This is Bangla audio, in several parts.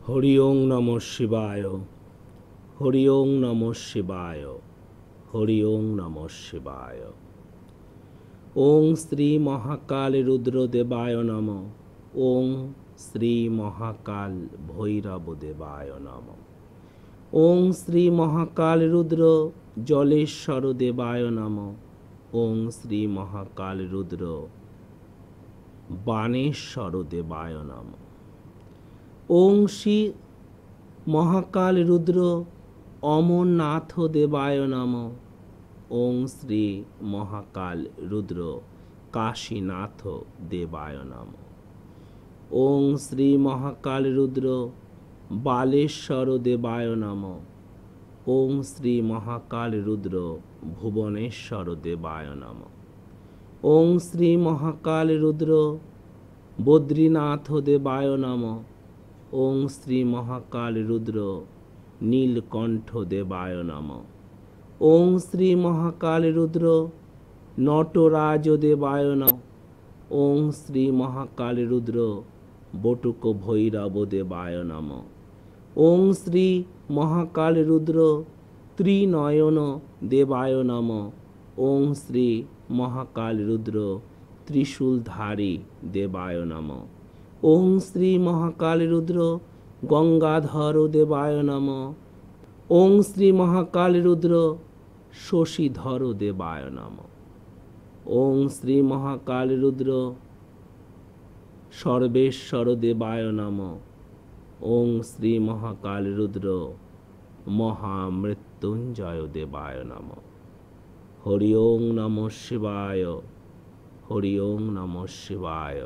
হরি ওং নমঃ শিবায়, হরি ওং নমঃ শিবায়, হরি ওং নমঃ শিবায়। ওং শ্রী মহাকাল রুদ্রদেবায় নমঃ। ওং শ্রী মহাকাল ভৈরব দেবায় নমঃ। ওং শ্রী মহাকাল রুদ্র জলেশ্বর দেবায় নমঃ। ওং শ্রী মহাকাল রুদ্র বাণেশ্বর দেবায় নমঃ। ওং শ্রী মহাকাল রুদ্র অমরনাথ দেবায় নমঃ। ওং শ্রী মহাকাল রুদ্র কাশীনাথ দেবায় নমঃ। ওং শ্রী মহাকাল রুদ্র বালেশ্বর দেবায় নমঃ। ওং শ্রী মহাকাল রুদ্র ভুবনেশ্বর দেবায় নমঃ। ওং শ্রী মহাকাল রুদ্র বদ্রীনাথ দেবায় নমঃ। ওং শ্রী মহাকাল রুদ্র নীলকণ্ঠ দেবায় নমঃ। ওং শ্রী মহাকাল রুদ্র নটরাজ দেবায় নমঃ। ওং শ্রী মহাকাল রুদ্র বটুক ভৈরব দেবায় নমঃ। ওং শ্রী মহাকাল রুদ্র ত্রিনয়ন দেবায় নমঃ। ওং শ্রী মহাকাল রুদ্র ত্রিশূলধারী দেবায় নমঃ। ওং শ্রী মহাকাল রুদ্র গঙ্গাধর দেবায় নমঃ। ওং শ্রী মহাকাল রুদ্র শশীধর দেবায় নমঃ। ওং শ্রী মহাকাল রুদ্র সর্বেশ্বর দেবায় নমঃ। ওং শ্রী মহাকাল রুদ্র মহামৃত্যুঞ্জয় দেবায় নমঃ। হরি ওং নমঃ শিবায়, হরি ওং নমঃ শিবায়,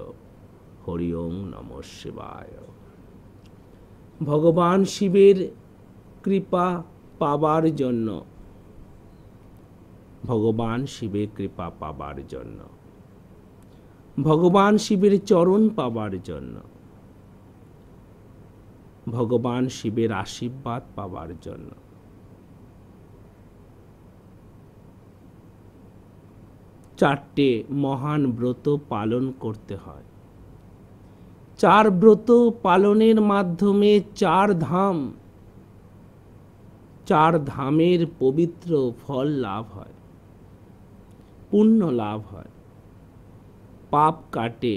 হরি ওং নমঃ শিবায়। ভগবান শিবের কৃপা পাবার জন্য, ভগবান শিবের কৃপা পাবার জন্য, ভগবান শিবের চরণ পাবার জন্য, ভগবান শিবের আশীর্বাদ পাবার জন্য চারটে মহান ব্রত পালন করতে হয়। চার ব্রত পালনের মাধ্যমে চার ধামের পবিত্র ফল লাভ হয়, পুণ্য লাভ হয়, পাপ কাটে,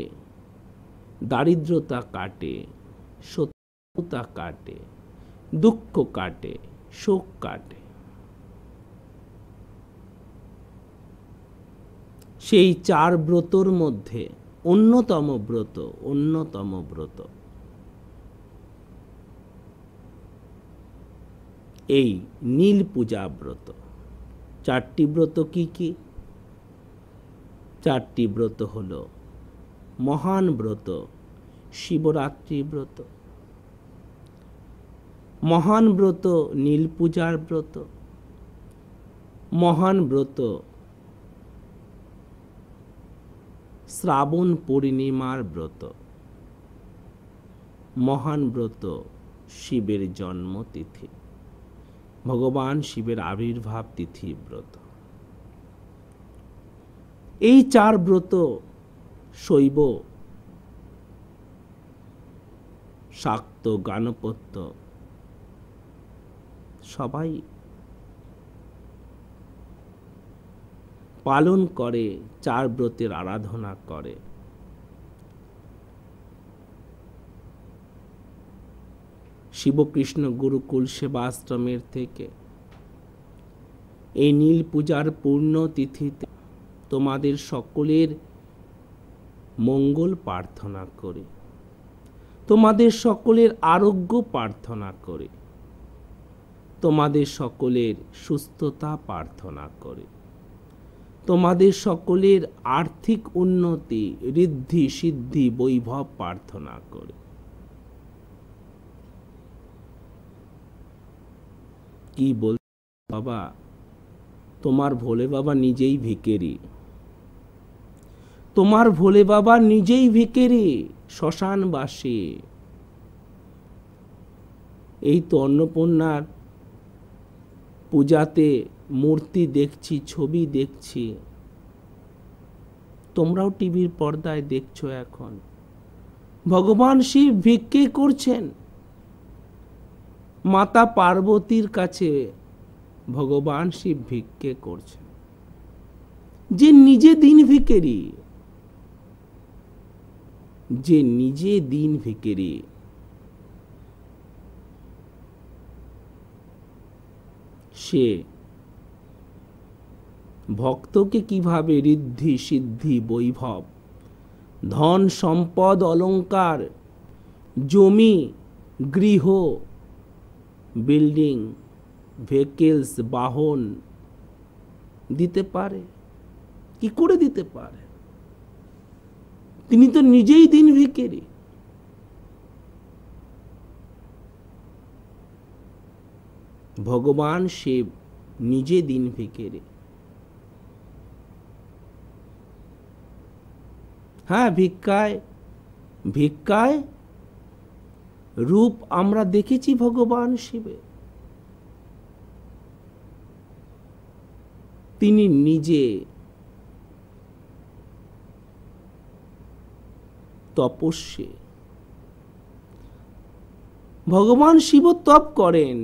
দারিদ্রতা কাটে, শত্রুতা কাটে, দুঃখ কাটে, শোক কাটে। সেই চার ব্রতর মধ্যে অন্যতম ব্রত এই নীল পূজা ব্রত। চারটি ব্রত কি কি? চারটি ব্রত হল মহান ব্রত শিবরাত্রি ব্রত, মহান ব্রত নীল পূজার ব্রত, মহান ব্রত শ্রাবণ পূর্ণিমার ব্রত, মহান ব্রত শিবের জন্মতিথি, ভগবান শিবের আবির্ভাব তিথি ব্রত। এই চার ব্রত শৈব, শাক্ত, গাণপত্য সবাই পালন করে, চার ব্রতের আরাধনা করে। শিবকৃষ্ণ গুরুকুল সেবাশ্রমের থেকে এই নীল পূজার পূর্ণ তিথিতে তোমাদের সকলের মঙ্গল প্রার্থনা করি, তোমাদের সকলের আরোগ্য প্রার্থনা করি, তোমাদের সকলের সুস্থতা প্রার্থনা করি, তোমাদের সকলের আর্থিক উন্নতি, ঋদ্ধি, সিদ্ধি, বৈভব প্রার্থনা করি। কি বল বাবা, তোমার ভোলে বাবা নিজেই ভিখারি, তোমার ভোলে বাবা নিজেই ভিখারি, শ্মশানবাসী। এই তো অন্নপূর্ণার পূজাতে মূর্তি দেখছি, ছবি দেখছি, তোমরাও টিভির পর্দায় দেখছো। এখন ভগবান শিব ভিক্ষে করছেন, মাতা পার্বতীর কাছে ভগবান শিব ভিক্ষে করছেন, যে নিজে দিন ভিখারি, যে নিজে দিন ভিখারি, সে ভক্তকে কিভাবে ঋদ্ধি সিদ্ধি বৈভব ধন সম্পদ অলংকার জমি গৃহ বিল্ডিং ভেহিকলস বাহন দিতে পারে, কি করে দিতে পারে? তিনি তো নিজেই দিন ভিখারি। ভগবান শিব নিজে দিন ভিখারি। হ্যাঁ, ভিক্ষায় রূপ আমরা দেখেছি ভগবান শিবে। তিনি নিজে তপস্বী। ভগবান শিব তপ করেন,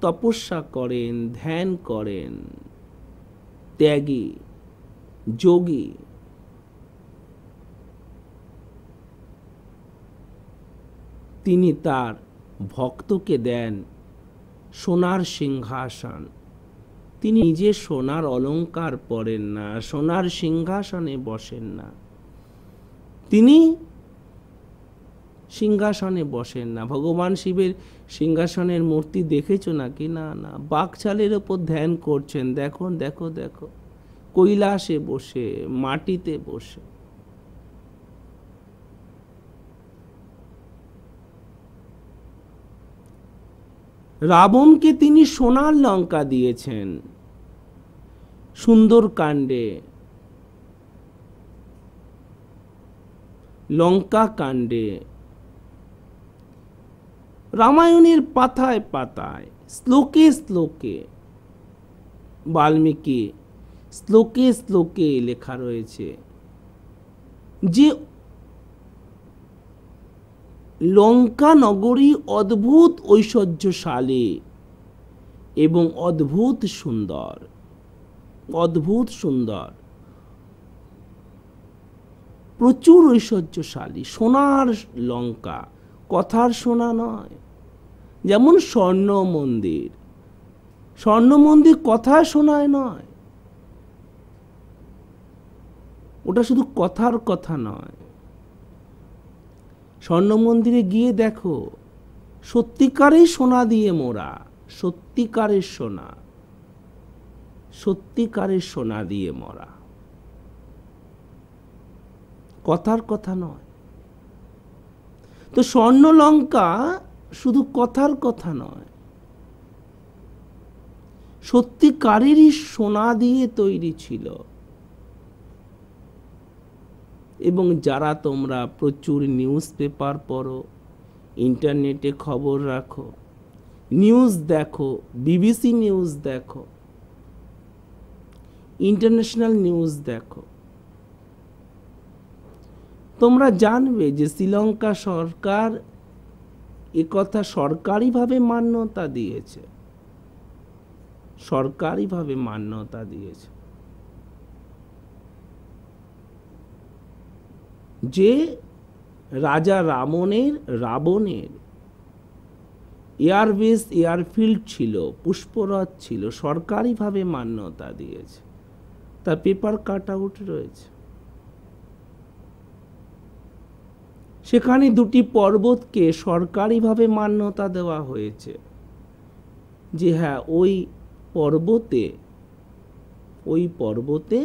তপস্যা করেন, ধ্যান করেন, ত্যাগী যোগী। তিনি তার ভক্তকে দেন সোনার সিংহাসন। তিনি নিজে সোনার অলংকার পরেন না, সোনার সিংহাসনে বসেন না, তিনি সিংহাসনে বসেন না। ভগবান শিবের সিংহাসনের মূর্তি দেখেছো নাকি? না না, বাকছালের ওপর ধ্যান করছেন। দেখো দেখো দেখো, কৈলাসে বসে, মাটিতে বসে। রাবণকে তিনি সোনার লঙ্কা দিয়েছেন সুন্দরকাণ্ডে, লঙ্কা কাণ্ডে, রামায়ণের পাতায় পাতায়, শ্লোকে শ্লোকে, বাল্মীকি শ্লোকে শ্লোকে লেখা রয়েছে যে লঙ্কা নগরী অদ্ভুত ঐশ্বর্যশালী এবং অদ্ভুত সুন্দর, অদ্ভুত সুন্দর, প্রচুর ঐশ্বর্যশালী। সোনার লঙ্কা, কথার সোনা নয়। যেমন স্বর্ণ মন্দির, স্বর্ণ মন্দির কথায় শোনায় নয়, ওটা শুধু কথার কথা নয়। স্বর্ণ মন্দিরে গিয়ে দেখো, সত্যিকারের সোনা দিয়ে মোড়া, সত্যিকারের সোনা, সত্যিকারের সোনা দিয়ে মোড়া, কথার কথা নয়। তো স্বর্ণ লঙ্কা শুধু কথার কথা নয়, সত্যিকারেরই সোনা দিয়ে তৈরি ছিল। এবং যারা তোমরা প্রচুর নিউজ পেপার পড়ো, ইন্টারনেটে খবর রাখো, নিউজ দেখো, বিবিসি নিউজ দেখো, ইন্টারন্যাশনাল নিউজ দেখো, তোমরা জানবে যে শ্রীলঙ্কা সরকার একথা সরকারিভাবে মান্যতা দিয়েছে, সরকারিভাবে মান্যতা দিয়েছে যে রাজা রাবণের এয়ারবেস এয়ারফিল্ড ছিল, পুষ্পরথ ছিল, সরকারিভাবে মান্যতা দিয়েছে। তার পেপার কাট আউট রয়েছে। সেখানে দুটি পর্বতকে সরকারিভাবে মান্যতা দেওয়া হয়েছে যে হ্যাঁ, ওই পর্বতে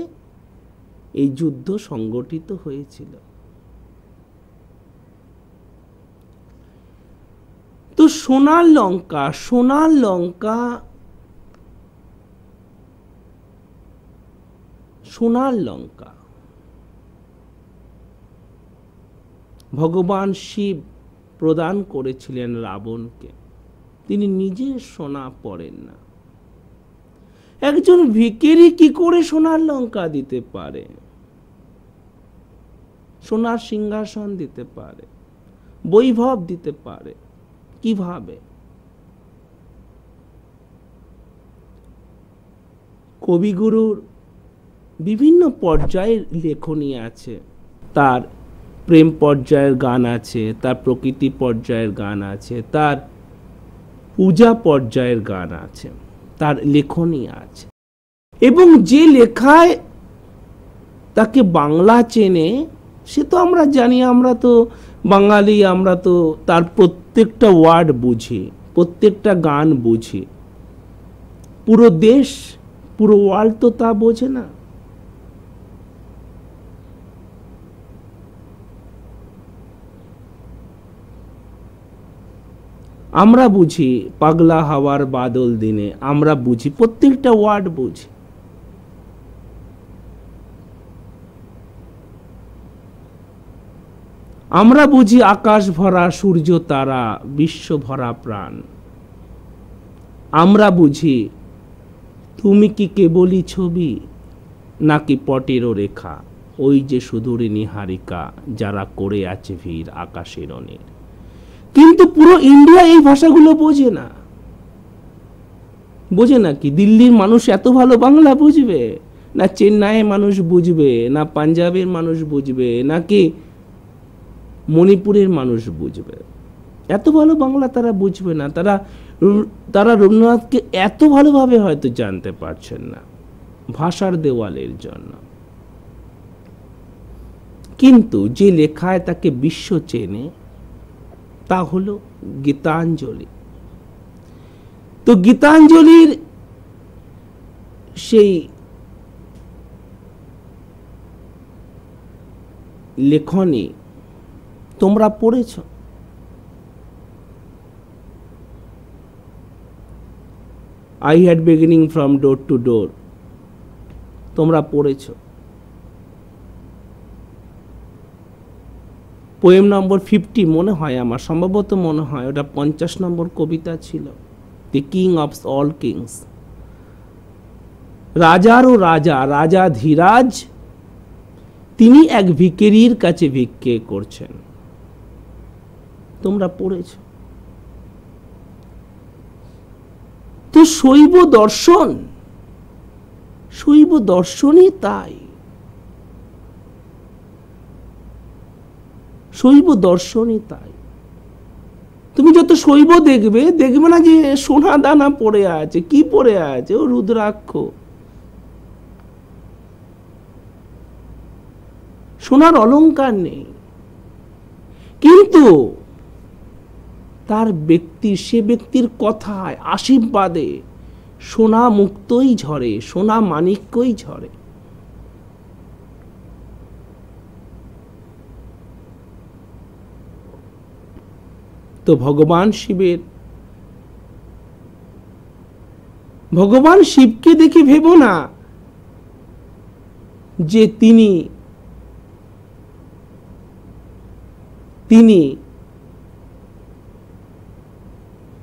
এই যুদ্ধ সংগঠিত হয়েছিল। তো সোনার লঙ্কা, সোনার লঙ্কা, সোনার লঙ্কা ভগবান শিব প্রদান করেছিলেন রাবণকে। তিনি নিজে সোনা পরেন না। একজন ভিখারি কি করে সোনার লঙ্কা দিতে পারে, সোনার সিংহাসন দিতে পারে, বৈভব দিতে পারে? কিভাবে? কবিগুরুর বিভিন্ন পর্যায়ের লেখনী আছে। তার প্রেম পর্যায়ের গান আছে, তার প্রকৃতি পর্যায়ের গান আছে, তার পূজা পর্যায়ের গান আছে, তার লেখনী আছে। এবং যে লেখায় তাকে বাংলা চেনে, সে তো আমরা জানি, আমরা তো বাঙালি, আমরা তো তার প্রত্যেকটা ওয়ার্ড বুঝি, প্রত্যেকটা গান বুঝি। পুরো দেশ, পুরো ওয়ার্ল্ড তো তা বোঝে না। আমরা বুঝি পাগলা হাওয়ার বাদল দিনে, আমরা বুঝি, প্রত্যেকটা ওয়ার্ড বুঝি। আমরা বুঝি আকাশ ভরা সূর্য তারা, বিশ্ব ভরা প্রাণ। আমরা বুঝি তুমি কি কেবলই ছবি, নাকি পটেরও রেখা, ওই যে সুদূরে নিহারিকা, যারা করে আছে ভিড় আকাশের অনেক। কিন্তু পুরো ইন্ডিয়া এই ভাষাগুলো বোঝে না। বোঝে নাকি? দিল্লির মানুষ এত ভালো বাংলা বুঝবে? না চেন্নাইয়ের মানুষ বুঝবে, না পাঞ্জাবের মানুষ বুঝবে, নাকি মণিপুরের মানুষ বুঝবে? এত ভালো বাংলা তারা বুঝবে না। তারা রবীন্দ্রনাথকে এত ভালোভাবে হয়তো জানতে পারছেন না ভাষার দেওয়ালের জন্য। কিন্তু যে লেখায় তাকে বিশ্ব চেনে, তা হলো গীতাঞ্জলি। তো গীতাঞ্জলির সেই লেখনী তোমরা পড়েছ? I had beginning from door to door, তোমরা পড়েছ? পোয়েম নম্বর 50 মনে হয় আমার, সম্ভবত মনে হয় ওটা 50 নম্বর কবিতা ছিল, the king of all kings. রাজারও রাজা, রাজা ধীরাজ, তিনি এক ভিখারির কাছে ভিক্ষে করছেন। তোমরা পড়েছ? তো শৈব দর্শন, শৈব দর্শনই তাই। শৈব দর্শনই তাই। তুমি যত শৈব দেখবে, দেখবে না যে সোনা দানা পড়ে আছে। কি পড়ে আছে? ও রুদ্রাক্ষ। সোনার অলংকার নেই, কিন্তু তার ব্যক্তি, সে ব্যক্তির কথায়, আশীর্বাদে সোনা মুক্তই ঝরে, সোনা মানিক্যই ঝরে। তো ভগবান শিবকে দেখে ভেবো না যে তিনি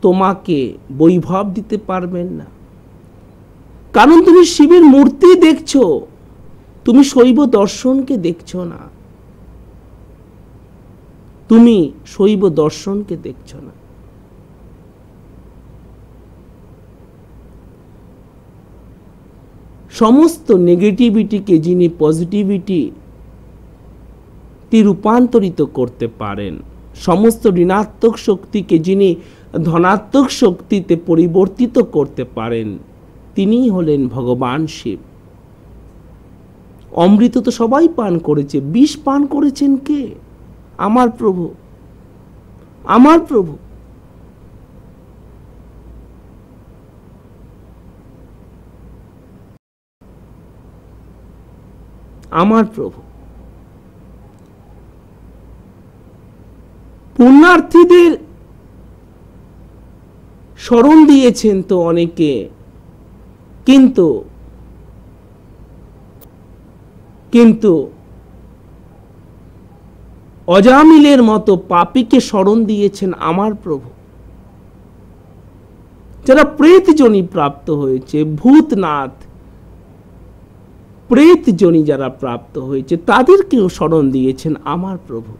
তোমাকে বৈভব দিতে পারবেন না। কারণ তুমি শিবের মূর্তি দেখছো, তুমি শৈব দর্শনকে দেখছো না। তুমি শৈব দর্শনকে দেখছো না। সমস্ত নেগেটিভিটিকে যিনি পজিটিভিটি রূপান্তরিত করতে পারেন, সমস্ত ঋণাত্মক শক্তিকে যিনি ধনাত্মক শক্তিতে পরিবর্তিত করতে পারেন, তিনিই হলেন ভগবান শিব। অমৃত তো সবাই পান করেছে, বিষ পান করেছেন কে? আমার প্রভু, আমার প্রভু। আমার প্রভু। পুণ্যার্থীদের শরণ দিয়েছেন তো অনেকে, কিন্তু অজামিলের মতো পাপীকে শরণ দিয়েছেন আমার প্রভু। যারা প্রেত যোনি প্রাপ্ত হয়েছে, ভূতনাথ প্রেত যোনি যারা প্রাপ্ত হয়েছে, তাদেরকেও শরণ দিয়েছেন আমার প্রভু।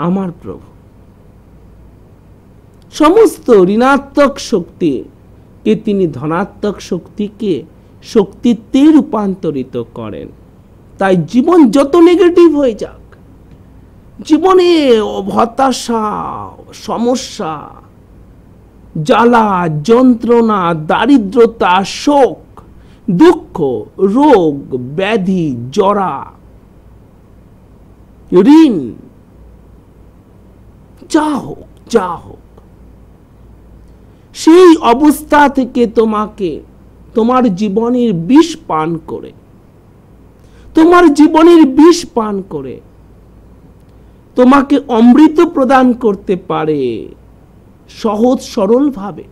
আমার প্রভু সমস্ত ঋণাত্মক শক্তিকে তিনি ধনাত্মক শক্তিতে রূপান্তরিত করেন। তাই জীবন যত নেগেটিভ হয়ে যাক, জীবনে হতাশা, সমস্যা, জ্বালা, যন্ত্রণা, দারিদ্রতা, শোক, দুঃখ, রোগ, ব্যাধি, জরা, ঋণ, যা হোক, সেই অবস্থা থেকে তোমাকে তোমার জীবনের বিষ পান করে তোমাকে অমৃত প্রদান করতে পারে সহজ সরল ভাবে।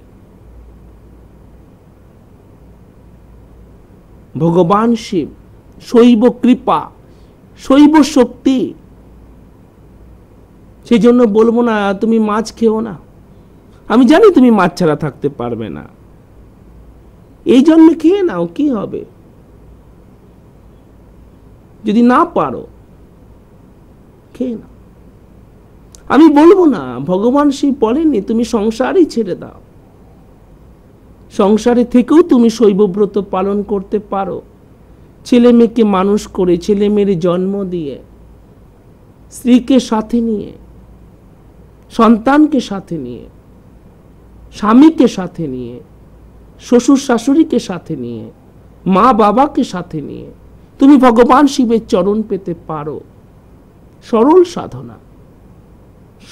ভগবান শিব শৈব কৃপা, শৈব শক্তি। সেই জন্য বলবো না তুমি মাছ খেও না, আমি জানি তুমি মাছ ছাড়া থাকতে পারবে না, এই জন্মে খেয়ে নাও, কি হবে? যদি না পারো খেয়ে নাও। আমি বলবো না, ভগবান শিব বলেননি তুমি সংসারই ছেড়ে দাও, সংসারে থেকেও তুমি শৈবব্রত পালন করতে পারো। ছেলে মেয়েকে মানুষ করে, ছেলে মেয়ের জন্ম দিয়ে, স্ত্রীকে সাথে নিয়ে, সন্তানকে সাথে নিয়ে, স্বামীকে সাথে নিয়ে, শ্বশুর শাশুড়িকে সাথে নিয়ে, মা বাবাকে সাথে নিয়ে তুমি ভগবান শিবের চরণ পেতে পারো। সরল সাধনা,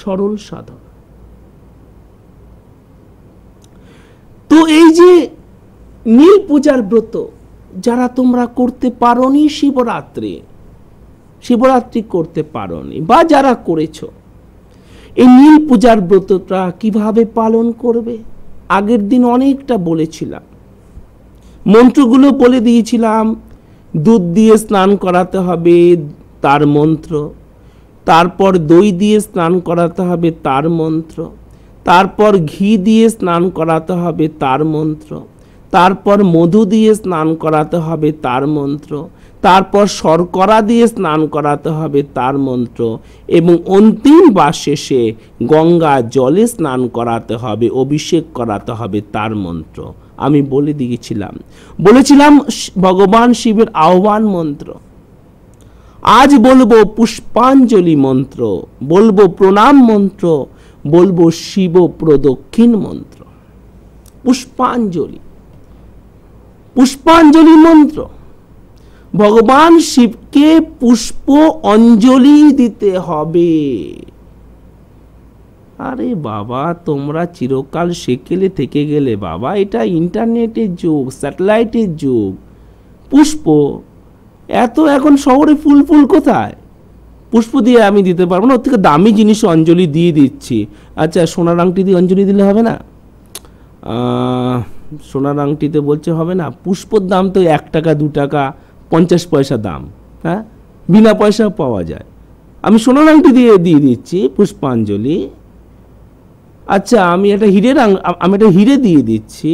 সরল সাধনা। তো এই যে নীল পূজার ব্রত যারা তোমরা করতে পারোনি, শিবরাত্রি করতে পারোনি, বা যারা করেছো, এই নীল পূজার ব্রতটা কিভাবে পালন করবে আগের দিন অনেকটা বলেছিলাম, মন্ত্রগুলো বলে দিয়েছিলাম। দুধ দিয়ে স্নান করাতে হবে, তার মন্ত্র। তারপর দই দিয়ে স্নান করাতে হবে, তার মন্ত্র। তারপর ঘি দিয়ে স্নান করাতে হবে, তার মন্ত্র। তারপর মধু দিয়ে স্নান করাতে হবে, তার মন্ত্র। তারপর শর্করা দিয়ে স্নান করাতে হবে, তার মন্ত্র। এবং অন্তিম বা শেষে গঙ্গা জলে স্নান করাতে হবে, অভিষেক করাতে হবে, তার মন্ত্র আমি বলে বলেছিলাম ভগবান শিবের আহ্বান মন্ত্র। আজ বলবো পুষ্পাঞ্জলি মন্ত্র, বলবো প্রণাম মন্ত্র, বলবো শিব প্রদক্ষিণ মন্ত্র। পুষ্পাঞ্জলি মন্ত্র, ভগবান শিবকে পুষ্প অঞ্জলি দিতে হবে। আরে বাবা, তোমরা চিরকাল সেকেলে থেকে গেলে বাবা, এটা ইন্টারনেটের যুগ, স্যাটেলাইটের যুগ। পুষ্প এত এখন শহরে ফুল কোথায়? পুষ্প দিয়ে আমি দিতে পারবো না, ওর থেকে দামি জিনিস অঞ্জলি দিয়ে দিচ্ছি। আচ্ছা, সোনার আংটি দিয়ে অঞ্জলি দিলে হবে না? সোনার আংটিতে বলছে হবে না। পুষ্পর দাম তো 1 টাকা 2 টাকা 50 পয়সা দাম, হ্যাঁ, বিনা পয়সা পাওয়া যায়। আমি সোনার আংটি দিয়ে দিচ্ছি পুষ্পাঞ্জলি। আচ্ছা, আমি একটা হিরে দিয়ে দিচ্ছি।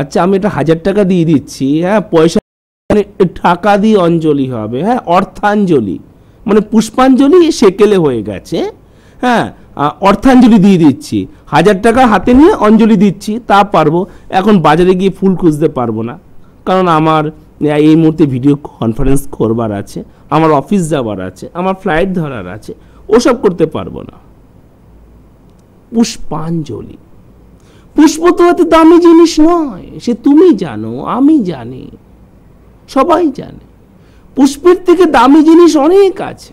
আচ্ছা, আমি একটা 1000 টাকা দিয়ে দিচ্ছি, হ্যাঁ, পয়সা টাকা দিয়ে অঞ্জলি হবে, হ্যাঁ, অর্থাঞ্জলি। মানে পুষ্পাঞ্জলি সেকেলে হয়ে গেছে, হ্যাঁ, অর্থাঞ্জলি দিয়ে দিচ্ছি। 1000 টাকা হাতে নিয়ে অঞ্জলি দিচ্ছি, তা পারবো। এখন বাজারে গিয়ে ফুল খুঁজতে পারবো না, কারণ আমার এই মুহূর্তে ভিডিও কনফারেন্স করবার আছে, আমার অফিস যাবার আছে, আমার ফ্লাইট ধরার আছে, ওসব করতে পারবো না। পুষ্পাঞ্জলি, পুষ্প তো এত দামি জিনিস নয়, সে তুমি জানো, আমি জানি, সবাই জানে। পুষ্পের থেকে দামি জিনিস অনেক আছে।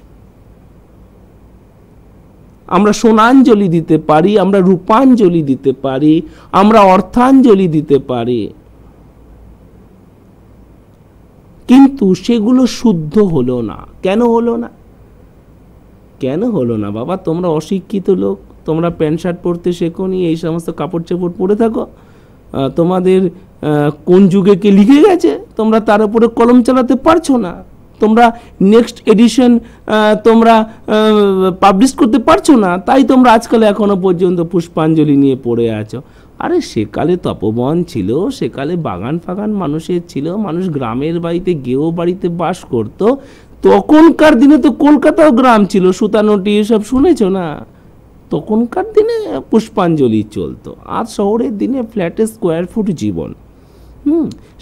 আমরা সোনাঞ্জলি দিতে পারি, আমরা রূপাঞ্জলি দিতে পারি, আমরা অর্থাঞ্জলি দিতে পারি, কিন্তু সেগুলো শুদ্ধ হলো না। কেন হলো না বাবা? তোমরা অশিক্ষিত লোক, তোমরা প্যান্ট শার্ট পরতে শেখোনি, এই সমস্ত কাপড় চোপড় পরে থাকো। তোমাদের কোন যুগে কে লিখে গেছে, তোমরা তার উপরে কলম চালাতে পারছো না। তোমরা নেক্সট এডিশন তোমরা পাবলিশ করতে পারছো না, তাই তোমরা আজকাল এখনো পর্যন্ত পুষ্পাঞ্জলি নিয়ে পড়ে আছো। আরে সেকালে তপবন ছিল, সেকালে বাগান ফাগান মানুষের ছিল, মানুষ গ্রামের বাড়িতে গেও বাড়িতে বাস করত, তখনকার দিনে তো কলকাতাও গ্রাম ছিল, সুতানুটি এসব শুনেছো না? তখনকার দিনে পুষ্পাঞ্জলি চলতো। আজ শহরের দিনে ফ্ল্যাটে স্কোয়ার ফুট জীবন।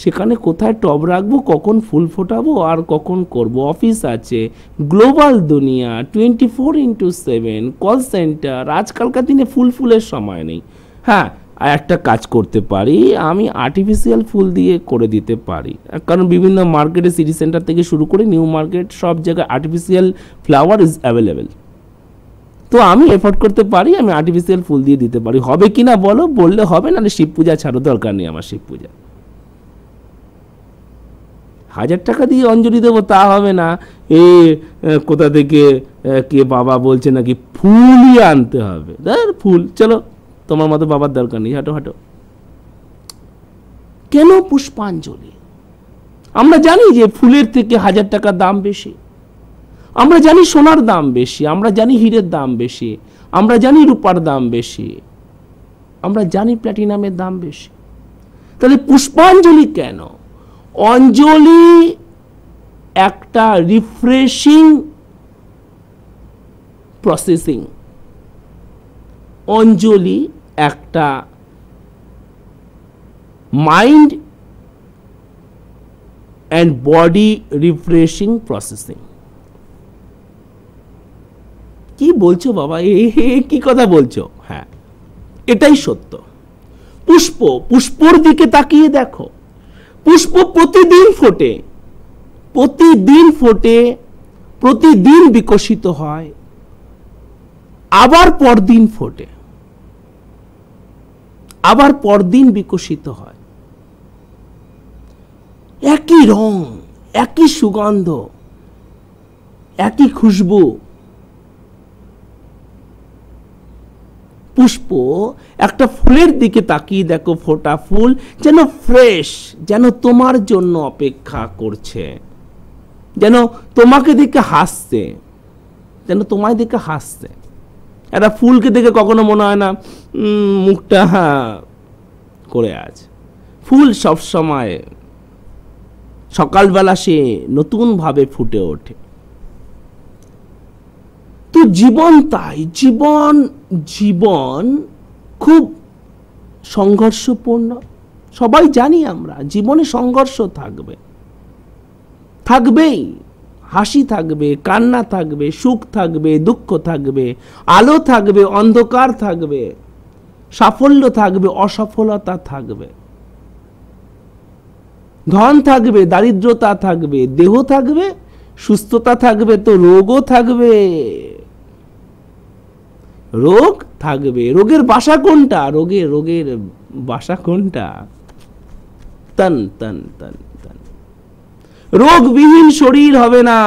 সেখানে কোথায় টব রাখবো, কখন ফুল ফোটাবো, আর কখন করব। অফিস আছে, গ্লোবাল দুনিয়া, 24x7 কল সেন্টার। আজকালকার দিনে ফুলের সময় নেই। হ্যাঁ, একটা কাজ করতে পারি, আমি আর্টিফিশিয়াল ফুল দিয়ে করে দিতে পারি, কারণ বিভিন্ন মার্কেটে, সিটি সেন্টার থেকে শুরু করে নিউ মার্কেট, সব জায়গায় আর্টিফিশিয়াল ফ্লাওয়ার ইজ অ্যাভেলেবেল। তো আমি এফোর্ড করতে পারি, আমি আর্টিফিশিয়াল ফুল দিয়ে দিতে পারি। হবে কি না বলো? বললে হবে, নাহলে শিব পূজা ছাড়ো, দরকার নেই আমার শিব পূজা। 1000 টাকা দিয়ে অঞ্জলি দেবো তা হবে না। কোথা থেকে কে বাবা বলছে নাকি ফুলই আনতে হবে। ফুল, চলো, তোমার মতো বাবার দরকার নেই, হাঁটো হাঁটো। কেন পুষ্পাঞ্জলি? আমরা জানি যে ফুলের থেকে 1000 টাকার দাম বেশি, আমরা জানি সোনার দাম বেশি, আমরা জানি হীরের দাম বেশি, আমরা জানি রূপার দাম বেশি, আমরা জানি প্ল্যাটিনামের দাম বেশি। তাহলে পুষ্পাঞ্জলি কেন? অঞ্জলি একটা রিফ্রেশিং প্রসেসিং। অঞ্জলি একটা mind and body refreshing processing. কি বলছো বাবা, কি কথা বলছো? হ্যাঁ, এটাই সত্য। পুষ্পর দিকে তাকিয়ে দেখো, পুষ্প প্রতিদিন ফোটে, প্রতিদিন ফোটে, প্রতিদিন বিকশিত হয়, আবার পরদিন ফোটে, আবার পরদিন বিকশিত হয়। একই রং, একই সুগন্ধ, একই খুশবু। পুষ্প, একটা ফুলের দিকে তাকিয়ে দেখো, ফোটা ফুল যেন ফ্রেশ, যেন তোমার জন্য অপেক্ষা করছে, যেন তোমাকে দেখে হাসছে, যেন তোমায় দেখে হাসছে। একটা ফুলকে দেখে কখনো মনে হয় না মুখটা করে আছে। ফুল সবসময় সকালবেলা সে নতুনভাবে ফুটে ওঠে। তো জীবন তাই, জীবন খুব সংঘর্ষপূর্ণ। সবাই জানি আমরা, জীবনে সংঘর্ষ থাকবেই। হাসি থাকবে, কান্না থাকবে, সুখ থাকবে, দুঃখ থাকবে, আলো থাকবে, অন্ধকার থাকবে, সাফল্য থাকবে, অসফলতা থাকবে, ধন থাকবে, দারিদ্রতা থাকবে, দেহ থাকবে, সুস্থতা থাকবে, তো রোগও থাকবে। রোগ থাকবে। রোগের বাসা কোনটা? রোগের বাসা কোনটা? তন তন তন তন। রোগবিহীন শরীর হবে না,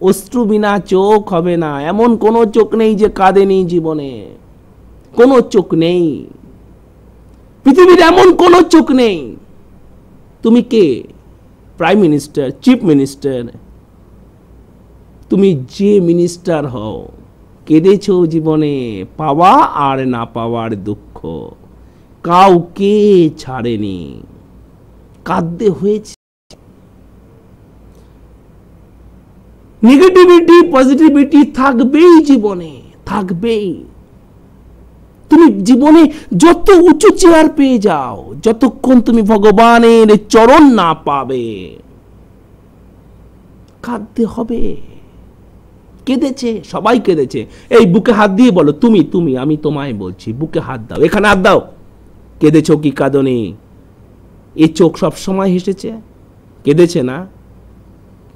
অশ্রু বিনা চোখ হবে না। এমন কোনো চোখ নেই যে কাঁদেনি জীবনে, কোনো চোখ নেই পৃথিবীর, এমন কোনো চোখ নেই। তুমি কে? প্রাইম মিনিস্টার, চিফ মিনিস্টার, তুমি যে মিনিস্টার হও, কেঁদেছ জীবনে, পাওয়া আর না পাওয়ার দুঃখ, কাউকে ছাড়েনি, কাঁদতে হয়েছে। নেগেটিভিটি পজিটিভিটি থাকবেই জীবনে, থাকবেই। তুমি জীবনে যত উঁচু চেয়ার পেয়ে যাও, যতক্ষণ তুমি ভগবানের চরণ না পাবে, কাঁদতে হবে। কেঁদেছে, সবাই কেঁদেছে। এই বুকে হাত দিয়ে বলো, তুমি, আমি তোমায় বলছি, বুকে হাত দাও, এখানে হাত দাও। কেঁদেছ কি কাঁদনি? এই চোখ সব সময় হেসেছে? কেঁদেছে না?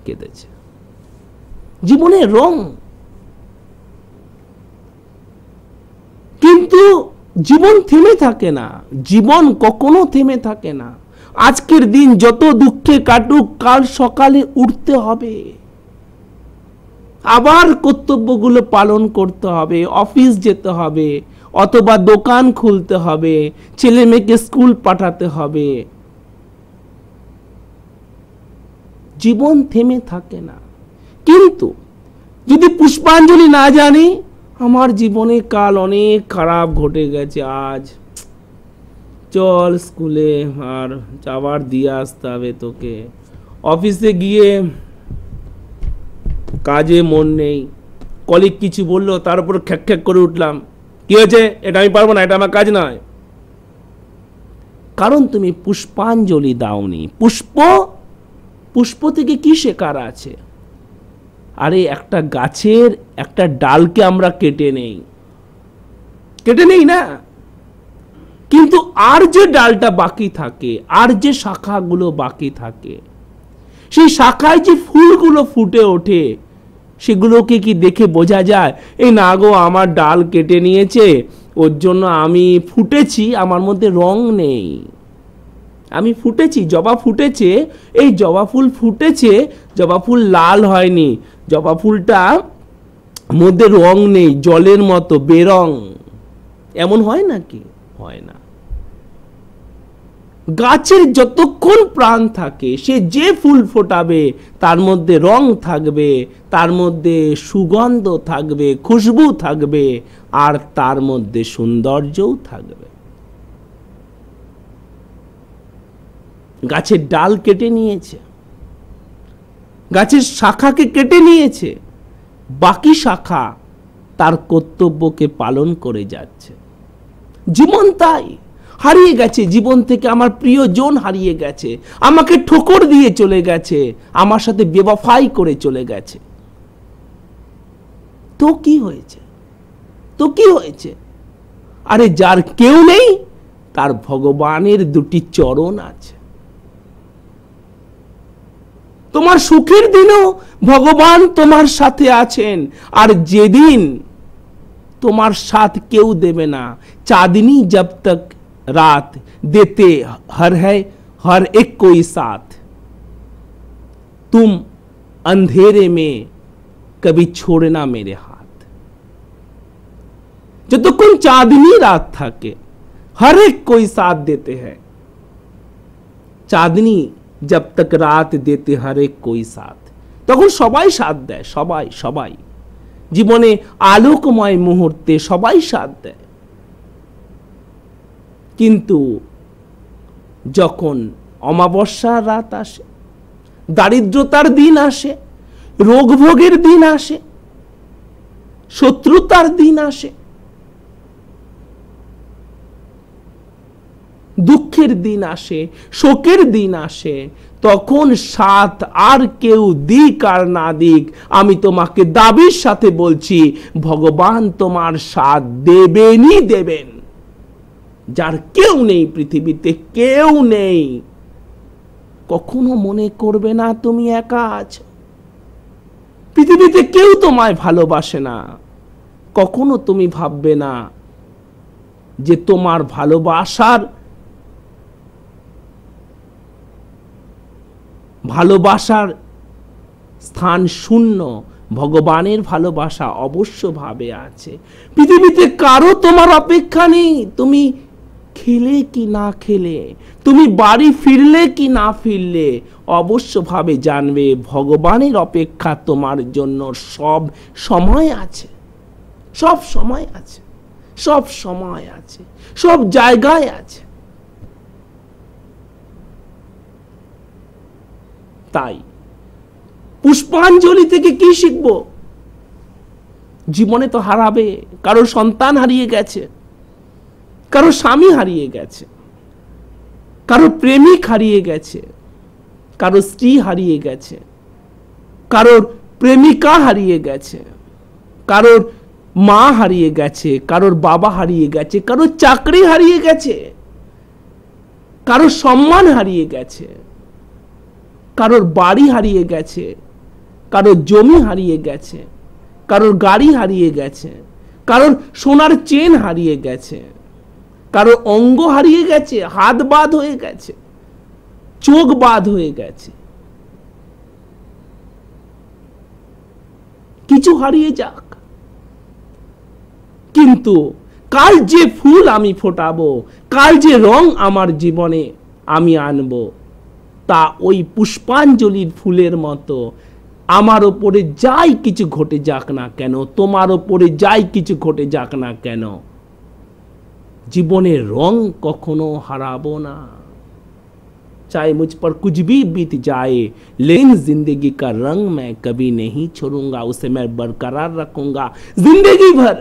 কেঁদেছে। জীবনের রং। কিন্তু জীবন থেমে থাকে না, জীবন কখনো থেমে থাকে না। আজকের দিন যত দুঃখে কাটুক, কাল সকালে উঠতে হবে, আবার কর্তব্যগুলো পালন করতে হবে, অফিস যেতে হবে, অথবা দোকান খুলতে হবে, ছেলে মেয়েকে স্কুল পাঠাতে হবে। জীবন থেমে থাকে না। কিন্তু যদি পুষ্পাঞ্জলি না জানি, আমার জীবনে কাল অনেক খারাপ ঘটে গেছে, আজ চল স্কুলে, আর আবার দিয়ে আসতে হবে তোকে, অফিসে গিয়ে কাজে মন নেই, কলিগ কিছু বললো তার উপর খ্যাক খ্যাক করে উঠলাম, কি হয়েছে, এটা আমি পারবো না, এটা আমার কাজ নয়। কারণ তুমি পুষ্পাঞ্জলি দাওনি। পুষ্প থেকে কি শেখার আছে? আরে একটা গাছের একটা ডালকে আমরা কেটে নেই না, কিন্তু আর যে ডালটা বাকি থাকে, আর যে শাখাগুলো বাকি থাকে, সেই শাখায় যে ফুলগুলো ফুটে ওঠে, সেগুলোকে কি দেখে বোঝা যায় এই না গো আমার ডাল কেটে নিয়েছে, ওর জন্য আমি ফুটেছি, আমার মধ্যে রং নেই, আমি ফুটেছি, জবা ফুটেছে, এই জবা ফুল ফুটেছে, জবা ফুল লাল হয়নি, জবা ফুলটা মধ্যে রং নেই, জলের মতো বেরং, এমন হয় নাকি? হয় না। গাছের যতক্ষণ প্রাণ থাকে, সে যে ফুল ফোটাবে তার মধ্যে রং থাকবে, তার মধ্যে সুগন্ধ থাকবে, খুশবু থাকবে, আর তার মধ্যে সৌন্দর্যও থাকবে। গাছের ডাল কেটে নিয়েছে, গাছের শাখাকে কেটে নিয়েছে, বাকি শাখা তার কর্তব্যকে পালন করে যাচ্ছে। জীবন তাই, হারিয়ে গেছে, জীবন থেকে আমার প্রিয়জন হারিয়ে গেছে, আমাকে ঠোকর দিয়ে চলে গেছে, আমার সাথে বেওয়াফাই করে চলে গেছে। তো কি হয়েছে? আরে যার কেউ নেই, তার ভগবানের দুটি চরণ আছে। তোমার সুখের দিনও ভগবান তোমার সাথে আছেন, আর যেদিন তোমার সাথ কেউ দেবে না, চাঁদনি जब तक रात देते हर एक कोई साथ, तुम अंधेरे में कभी छोड़ना मेरे हाथ। যতক্ষণ চাঁদনি রাত থাকে, हर एक कोई साथ देते हैं, চাঁদনি जब तक रात देते हर एक कोई साथ, তখন সবাই সাথ দেয়, সবাই জীবনে আলোকময় মুহূর্তে সবাই সাথ দেয়। কিন্তু যখন অমাবস্যার রাত আসে, দারিদ্রতার দিন আসে, রোগ ভোগের দিন আসে, শত্রুতার দিন আসে, দুঃখের দিন আসে, শোকের দিন আসে, তখন সাথ আর কেউ দিক আর না দিক, আমি তোমাকে দাবির সাথে বলছি, ভগবান তোমার সাথ দেবেনই দেবেন। যার কেউ নেই পৃথিবীতে, কেউ নেই, কখনো মনে করবে না তুমি একা আছো। পৃথিবীতে কেউ তোমায় ভালোবাসে না, কখনো তুমি ভাববে না যে তোমার ভালোবাসার স্থান শূন্য। ভগবানের ভালোবাসা অবশ্যভাবে আছে। পৃথিবীতে কারো তোমার অপেক্ষা নেই, তুমি খেলে কি না খেলে, তুমি বাড়ি ফিরলে কি না ফিরলে, অবশ্যভাবে জানবে ভগবানের অপেক্ষা তোমার জন্য সব সময় আছে, সব সময় আছে, সব সময় আছে, সব জায়গায় আছে। তাই পুষ্পাঞ্জলি থেকে কি শিখবো? জীবনে তো হারাবে, কারো সন্তান হারিয়ে গেছে, কারো স্বামী হারিয়ে গেছে, কারো প্রেমিক হারিয়ে গেছে, কারো স্ত্রী হারিয়ে গেছে, কারোর প্রেমিকা হারিয়ে গেছে, কারোর মা হারিয়ে গেছে, কারোর বাবা হারিয়ে গেছে, কারোর চাকরি হারিয়ে গেছে, কারোর সম্মান হারিয়ে গেছে, কারোর বাড়ি হারিয়ে গেছে, কারোর জমি হারিয়ে গেছে, কারোর গাড়ি হারিয়ে গেছে, কারোর সোনার চেন হারিয়ে গেছে, কারোর অঙ্গ হারিয়ে গেছে, হাত বাদ হয়ে গেছে, চোখ বাদ হয়ে গেছে। কিছু হারিয়ে যাক, কিন্তু কাল যে ফুল আমি ফোটাবো, কাল যে রং আমার জীবনে আমি আনবো, তা ওই পুষ্পাঞ্জলির ফুলের মতো আমার ওপরে যাই কিছু ঘটে যাক না কেন, তোমার ওপরে যাই কিছু ঘটে যাক না কেন, জীবনের রং কখনো হারাবো না। चाहे मुझ पर कुछ भी बीत जाए, लेकिन जिंदगी का रंग मैं कभी नहीं छोड़ूंगा, उसे मैं बरकरार रखूंगा जिंदगी भर।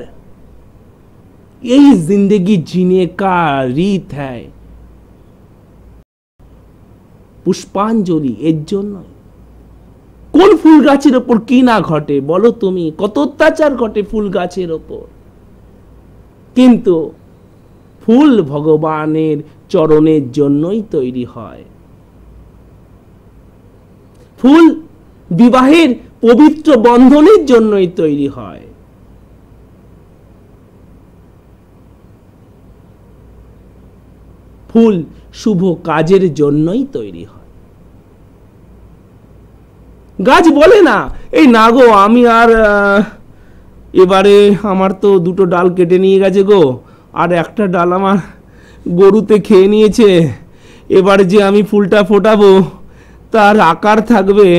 यही जिंदगी जीने का रीत है। পুষ্পাঞ্জলি এর জন্য। কোন ফুল গাছের ওপর কি না ঘটে বলো তুমি, কত অত্যাচার ঘটে ফুল গাছের ওপর, কিন্তু ফুল ভগবানের চরণের জন্যই তৈরি হয়। ফুল বিবাহের পবিত্র বন্ধনের জন্যই তৈরি হয়। ফুল শুভ কাজের জন্যই তৈরি হয়। গাছ বলে না এই না গো আমি আর এবারে আমার তো দুটো ডাল কেটে নিয়ে গেছে গো, আর একটা ডাল আমার গরুতে খেয়ে নিয়েছে, এবারে যে আমি ফুলটা ফোটাবো তার আকার থাকবে